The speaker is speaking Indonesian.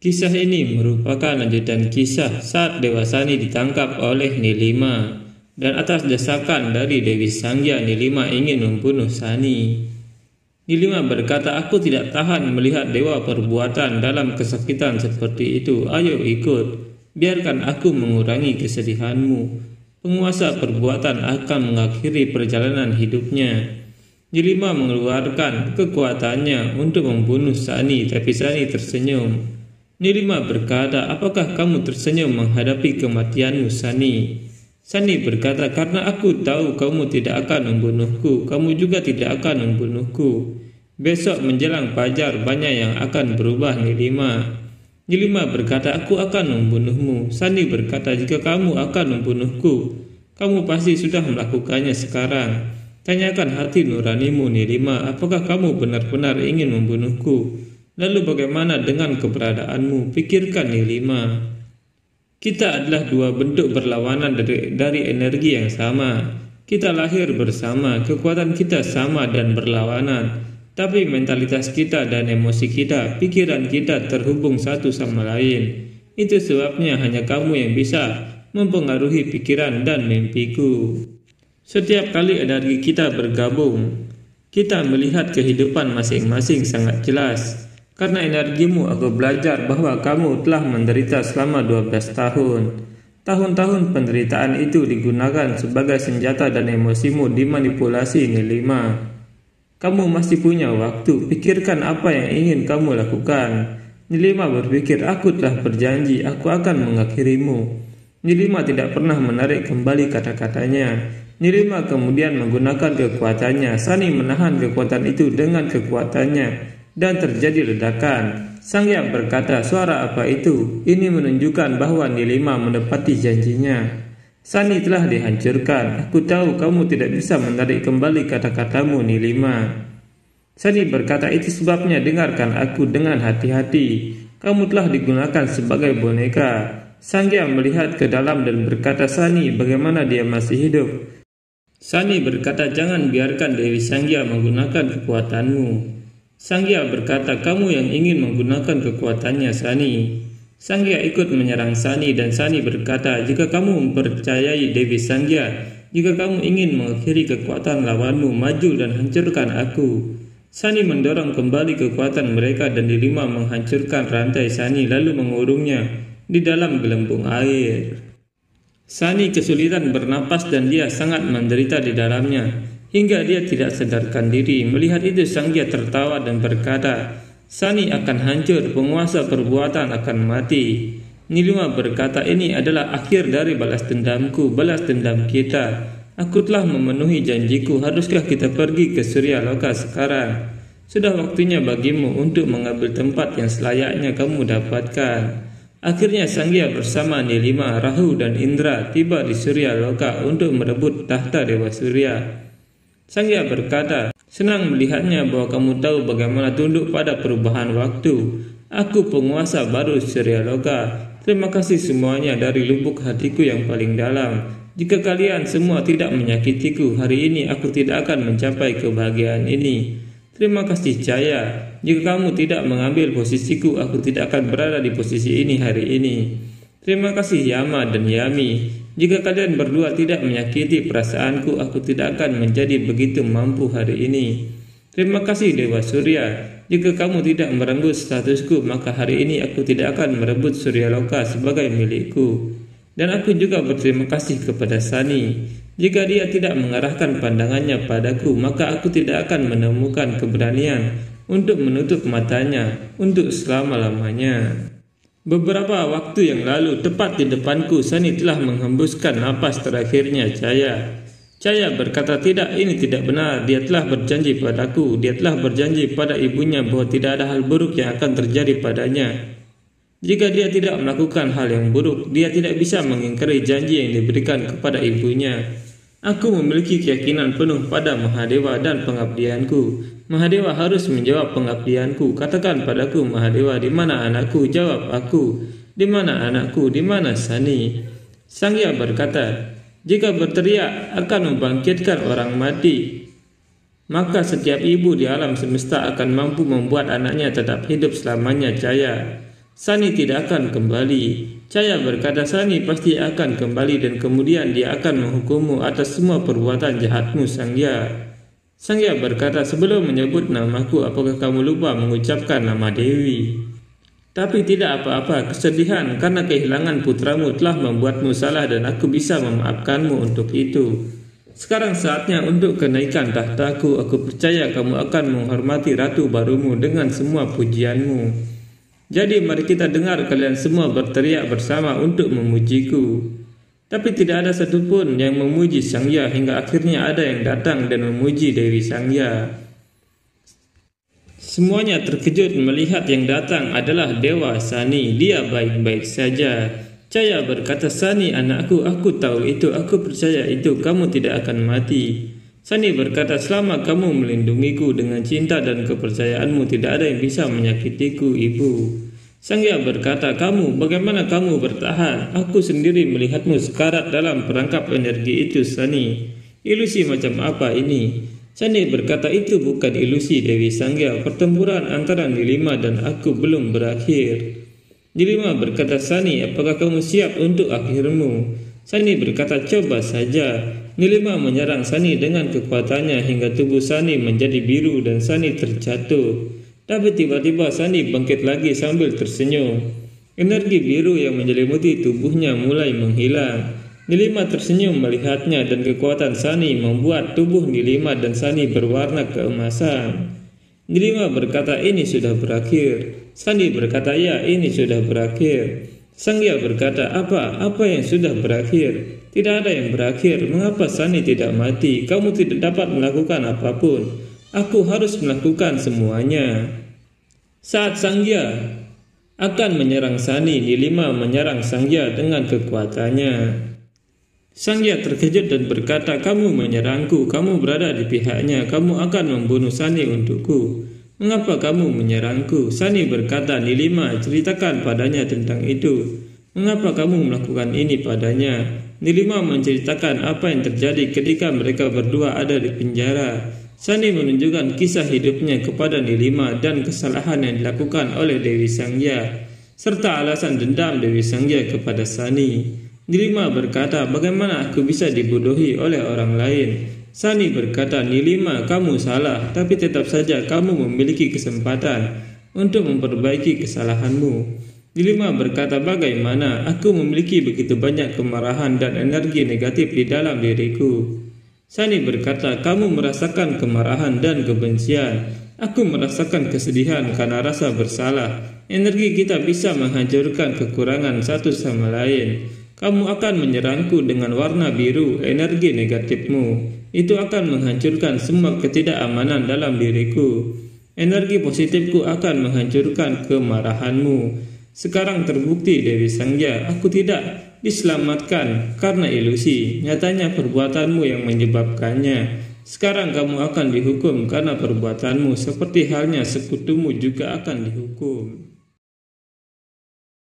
Kisah ini merupakan lanjutan kisah saat Dewa Sani ditangkap oleh Nilima, dan atas desakan dari Dewi Sangya, Nilima ingin membunuh Sani. Nilima berkata, "Aku tidak tahan melihat dewa perbuatan dalam kesakitan seperti itu. Ayo ikut, biarkan aku mengurangi kesedihanmu." Penguasa perbuatan akan mengakhiri perjalanan hidupnya. Nilima mengeluarkan kekuatannya untuk membunuh Sani, tapi Sani tersenyum. Nilima berkata, "Apakah kamu tersenyum menghadapi kematianmu, Sani?" Sani berkata, "Karena aku tahu kamu tidak akan membunuhku, kamu juga tidak akan membunuhku. Besok menjelang fajar banyak yang akan berubah, Nilima." Nilima berkata, "Aku akan membunuhmu." Sani berkata, "Jika kamu akan membunuhku, kamu pasti sudah melakukannya sekarang. Tanyakan hati nuranimu, Nilima, apakah kamu benar-benar ingin membunuhku? Lalu bagaimana dengan keberadaanmu? Pikirkan, Nilima. Kita adalah dua bentuk berlawanan dari energi yang sama. Kita lahir bersama, kekuatan kita sama dan berlawanan. Tapi mentalitas kita dan emosi kita, pikiran kita terhubung satu sama lain. Itu sebabnya hanya kamu yang bisa mempengaruhi pikiran dan mimpiku. Setiap kali energi kita bergabung, kita melihat kehidupan masing-masing sangat jelas. Karena energimu, aku belajar bahwa kamu telah menderita selama 12 tahun. Tahun-tahun penderitaan itu digunakan sebagai senjata dan emosimu dimanipulasi, Nilima. Kamu masih punya waktu, pikirkan apa yang ingin kamu lakukan. Nilima berpikir, aku telah berjanji, aku akan mengakhirimu. Nilima tidak pernah menarik kembali kata-katanya. Nilima kemudian menggunakan kekuatannya. Sani menahan kekuatan itu dengan kekuatannya. Dan terjadi ledakan. Sangya berkata, "Suara apa itu?" Ini menunjukkan bahwa Nilima menepati janjinya. Sani telah dihancurkan. Aku tahu kamu tidak bisa menarik kembali kata-katamu, Nilima. Sani berkata, "Itu sebabnya dengarkan aku dengan hati-hati. Kamu telah digunakan sebagai boneka." Sangya melihat ke dalam dan berkata, "Sani, bagaimana dia masih hidup?" Sani berkata, "Jangan biarkan Dewi Sangya menggunakan kekuatanmu." Sangya berkata, "Kamu yang ingin menggunakan kekuatannya, Sani." Sangya ikut menyerang Sani dan Sani berkata, "Jika kamu mempercayai Dewi Sangya, jika kamu ingin mengakhiri kekuatan lawanmu, maju dan hancurkan aku." Sani mendorong kembali kekuatan mereka dan Nilima menghancurkan rantai Sani lalu mengurungnya di dalam gelembung air. Sani kesulitan bernapas dan dia sangat menderita di dalamnya. Hingga dia tidak sadarkan diri. Melihat itu Sangya tertawa dan berkata, "Sani akan hancur, penguasa perbuatan akan mati." Nilima berkata, "Ini adalah akhir dari balas dendamku, balas dendam kita. Aku telah memenuhi janjiku, haruskah kita pergi ke Surya Loka sekarang? Sudah waktunya bagimu untuk mengambil tempat yang selayaknya kamu dapatkan." Akhirnya Sangya bersama Nilima, Rahu dan Indra tiba di Surya Loka untuk merebut tahta Dewa Surya. Sangya berkata, "Senang melihatnya bahwa kamu tahu bagaimana tunduk pada perubahan waktu. Aku penguasa baru Surya Loka. Terima kasih semuanya dari lubuk hatiku yang paling dalam. Jika kalian semua tidak menyakitiku, hari ini aku tidak akan mencapai kebahagiaan ini. Terima kasih Jaya. Jika kamu tidak mengambil posisiku, aku tidak akan berada di posisi ini hari ini. Terima kasih Yama dan Yami. Jika kalian berdua tidak menyakiti perasaanku, aku tidak akan menjadi begitu mampu hari ini. Terima kasih Dewa Surya. Jika kamu tidak merenggut statusku, maka hari ini aku tidak akan merebut Surya Loka sebagai milikku. Dan aku juga berterima kasih kepada Sani. Jika dia tidak mengarahkan pandangannya padaku, maka aku tidak akan menemukan keberanian untuk menutup matanya untuk selama-lamanya." Beberapa waktu yang lalu, tepat di depanku, Sani telah menghembuskan napas terakhirnya Jaya. Jaya berkata, "Tidak, ini tidak benar. Dia telah berjanji padaku. Dia telah berjanji pada ibunya bahwa tidak ada hal buruk yang akan terjadi padanya. Jika dia tidak melakukan hal yang buruk, dia tidak bisa mengingkari janji yang diberikan kepada ibunya. Aku memiliki keyakinan penuh pada Mahadewa dan pengabdianku. Mahadewa harus menjawab pengabdianku. Katakan padaku, Mahadewa, di mana anakku? Jawab aku. Di mana anakku? Di mana Sani?" Sangya berkata, jika berteriak akan membangkitkan orang mati, maka setiap ibu di alam semesta akan mampu membuat anaknya tetap hidup selamanya, Cahya. Sani tidak akan kembali. Cahya berkata, Sani pasti akan kembali dan kemudian dia akan menghukummu atas semua perbuatan jahatmu, Sangya. Sangya berkata, sebelum menyebut namaku, apakah kamu lupa mengucapkan nama Dewi? Tapi tidak apa-apa, kesedihan karena kehilangan putramu telah membuatmu salah dan aku bisa memaafkanmu untuk itu. Sekarang saatnya untuk kenaikan tahtaku. Aku percaya kamu akan menghormati ratu barumu dengan semua pujianmu. Jadi mari kita dengar kalian semua berteriak bersama untuk memujiku. Tapi tidak ada satupun yang memuji Sangya hingga akhirnya ada yang datang dan memuji Dewi Sangya. Semuanya terkejut melihat yang datang adalah Dewa Sani. Dia baik-baik saja. Cahya berkata, Sani anakku, aku tahu itu, aku percaya itu, kamu tidak akan mati. Sani berkata, selama kamu melindungiku dengan cinta dan kepercayaanmu, tidak ada yang bisa menyakitiku, ibu. Sangya berkata, kamu, bagaimana kamu bertahan? Aku sendiri melihatmu sekarat dalam perangkap energi itu, Sani. Ilusi macam apa ini? Sani berkata, itu bukan ilusi, Dewi Sangya. Pertempuran antara Nilima dan aku belum berakhir. Nilima berkata, Sani, apakah kamu siap untuk akhirmu? Sani berkata, coba saja. Nilima menyerang Sani dengan kekuatannya hingga tubuh Sani menjadi biru dan Sani terjatuh. Tapi tiba-tiba Sani bangkit lagi sambil tersenyum. Energi biru yang menyelimuti tubuhnya mulai menghilang. Nilima tersenyum melihatnya dan kekuatan Sani membuat tubuh Nilima dan Sani berwarna keemasan. Nilima berkata, ini sudah berakhir. Sani berkata, ya, ini sudah berakhir. Sangya berkata, apa yang sudah berakhir? Tidak ada yang berakhir. Mengapa Sani tidak mati? Kamu tidak dapat melakukan apapun. Aku harus melakukan semuanya. Saat Sangya akan menyerang Sani, Nilima menyerang Sangya dengan kekuatannya. Sangya terkejut dan berkata, kamu menyerangku, kamu berada di pihaknya, kamu akan membunuh Sani untukku. Mengapa kamu menyerangku? Sani berkata, Nilima, ceritakan padanya tentang itu. Mengapa kamu melakukan ini padanya? Nilima menceritakan apa yang terjadi ketika mereka berdua ada di penjara. Sani menunjukkan kisah hidupnya kepada Nilima dan kesalahan yang dilakukan oleh Dewi Sangya, serta alasan dendam Dewi Sangya kepada Sani. Nilima berkata, bagaimana aku bisa dibodohi oleh orang lain? Sani berkata, Nilima, kamu salah, tapi tetap saja kamu memiliki kesempatan untuk memperbaiki kesalahanmu. Nilima berkata, bagaimana? Aku memiliki begitu banyak kemarahan dan energi negatif di dalam diriku. Sani berkata, kamu merasakan kemarahan dan kebencian. Aku merasakan kesedihan karena rasa bersalah. Energi kita bisa menghancurkan kekurangan satu sama lain. Kamu akan menyerangku dengan warna biru, energi negatifmu. Itu akan menghancurkan semua ketidakamanan dalam diriku. Energi positifku akan menghancurkan kemarahanmu. Sekarang terbukti, Dewi Sangya, aku tidak diselamatkan karena ilusi. Nyatanya perbuatanmu yang menyebabkannya. Sekarang kamu akan dihukum karena perbuatanmu, seperti halnya sekutumu juga akan dihukum.